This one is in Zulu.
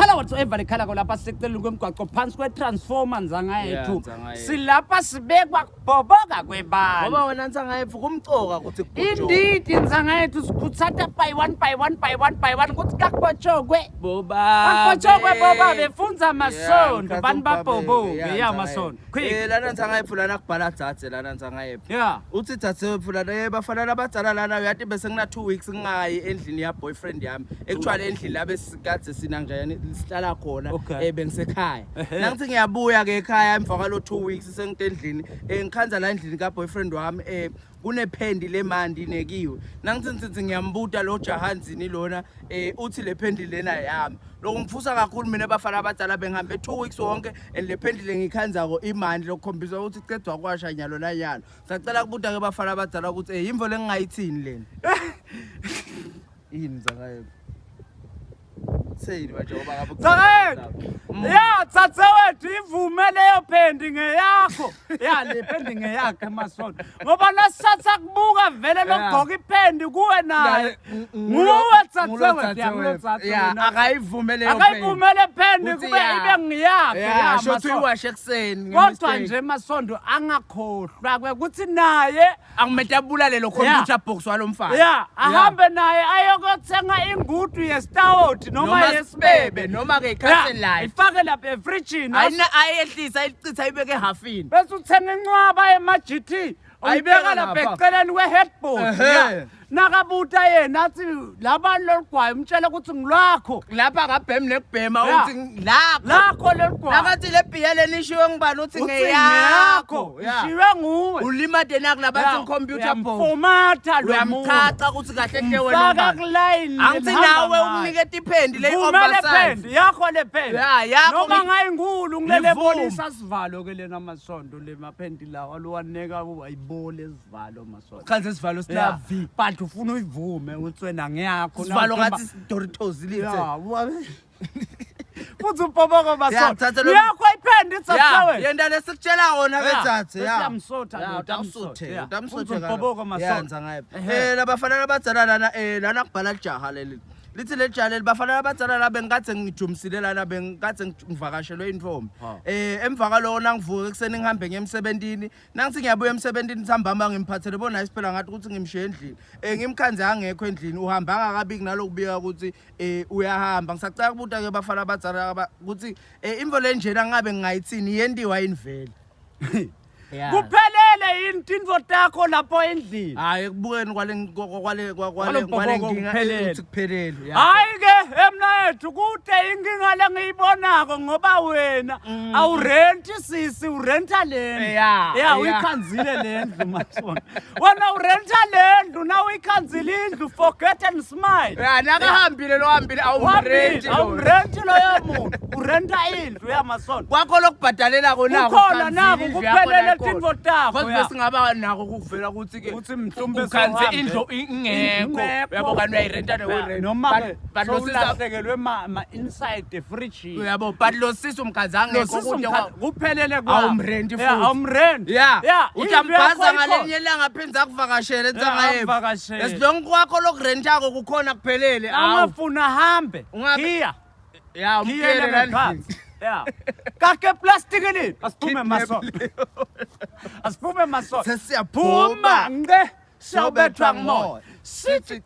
color whatsoever lekhala kolapha siseceleni kwemgwaqo phansi kwetransformer nzanga yethu silapha sibekwa kubhoboka kwebala ngoba wena nzanga yethu kumcoka ukuthi indeed nzanga yethu sikhutsata by one kuthi kakubotshokwe boba befunza masondo bantu babhoboke ya masondo lana nzanga yethu lana kubhala dzadze lana nzanga yethu uthi dzadze wethu lana bafana labadzala lana uyathi bese ngina 2 weeks ngingayi endlini ya boyfriend yami actually endlini labe sikade sina njani sihlala khona bengisekhaya nangithi ngiyabuya ke ekhaya emva kwalo 2 weeks sengitendlini ngikhanza la endlini ka boyfriend wami kunephendi lemandi nekiwe nangithi ngiyambuta lo jahanzini lona uthi le phendi lena yami lokho ngiphusa kakhulu mina abafana abadala bengihambe 2 weeks wonke le phendi lengikhanzako imandi lokukhombisa ukuthi cedwa kwasha nyalo la nyalo sacela kubuta ke abafana abadala ukuthi yimvo lengingayithini lena yini zakayo seyini bajoba ngabo ya tsatewethu ivume leyo phendi ngeyakho ya le phendi ngeyakhe masondo ngoba nasatsa kubuka vele lokugqoka iphendi kuwe naye nguwe tsatewethu ya akayivume leyo phendi kube ibe ngiyakhe ya shothi iwashe ekseni kodwa nje masondo angakhohlwa kwekuthi naye akumetabulale lo computer box walomfana ya ahambe naye ayokuthenga ingudu yestawoti noma yesibebe noma ke icancel life ifake lapha efridgini ayehlisa ichitha ibeke halfini bese uthenga incwaba ema-GT ayibeka lapha eceleni kwe-headboard nakabuta yena athi labantu lolugwayi umtshela ukuthi ngilwakho lapha akabhemi nekubhema uthi lakho lolugwayi nakathi le bhiya lenishiwe ngibani uthi ngeyakho ishiwe nguwe ulimade nakulabathi computer box formatha lo uyamchacha ukuthi kahle hle wena faka kulayini angithi nawe uniketa iphendi le oversize yakho le phendi yakho noma ngayingulu ngilele polisa sivalo ke lena masondo le maphendi lawa alowaneka ayibole sivalo masondo khanze sivalo sina v but ufuna uyivume ukuthi wena ngiyakho sivalo ngathi Doritos lithe futhi ubhoboko masondo yakho iphendi tsatsawe yenda lesikutshela wona bedzathe yamsotha utamsothe ubhoboko masondo yenza ngaye labafana abadzala lana lana kubhala ijaha leli lithi le jale bafana abadzala la bengikade ngijumisile lana bengikade ngivakashelwe intombi emva kwalo nangivuka ekseni ngihambe ngemsebentini nangithi ngiyabuya emsebentini sihambamba ngimphathele bona isiphela ngathi ukuthi ngimshiye endlini ngimkhanze angekho endlini uhamba angakabiki nalokubika ukuthi uyahamba ngisacela kubuta ke bafana abadzala ukuthi imvo le njena ngabe ngingayithini yendiwa invele kuphelele yini tinto takho lapho endlini hayi kubukeni kwale nginga ukuthi kuphelele hayi ke emna yethu kude inkinga lengiyibonako ngoba wena awurenti sisi urenta lendlu ya uyikhanzile lendlu mathona wena urenta lendlu na uyikhanzile indlu forget and smile nakahambile lo hambile awurenti loyo muntu urenta indlu yamasonto kwakho lokubhadalela konako khona nako kuphelele tinto takho kodwa singaba nako kuvela ukuthi ke mhlumbe ukhanze indlu ingekho yabo kanti uyayirenta noma balosisekelwe ma inside fridge yabo but lo sisi umkhanze angekho kuphelele kwa awumrenti futhi awumrenti utambhaza ngalenye langa phinza kuvakashela entsanga yethu esilonke kwakho lokurentako kukhona kuphelele awufuna hambe ngiya umkele landini kake plastic ini asiphume maso sesiyaphuma ngce siyobethwa ngumoya sithi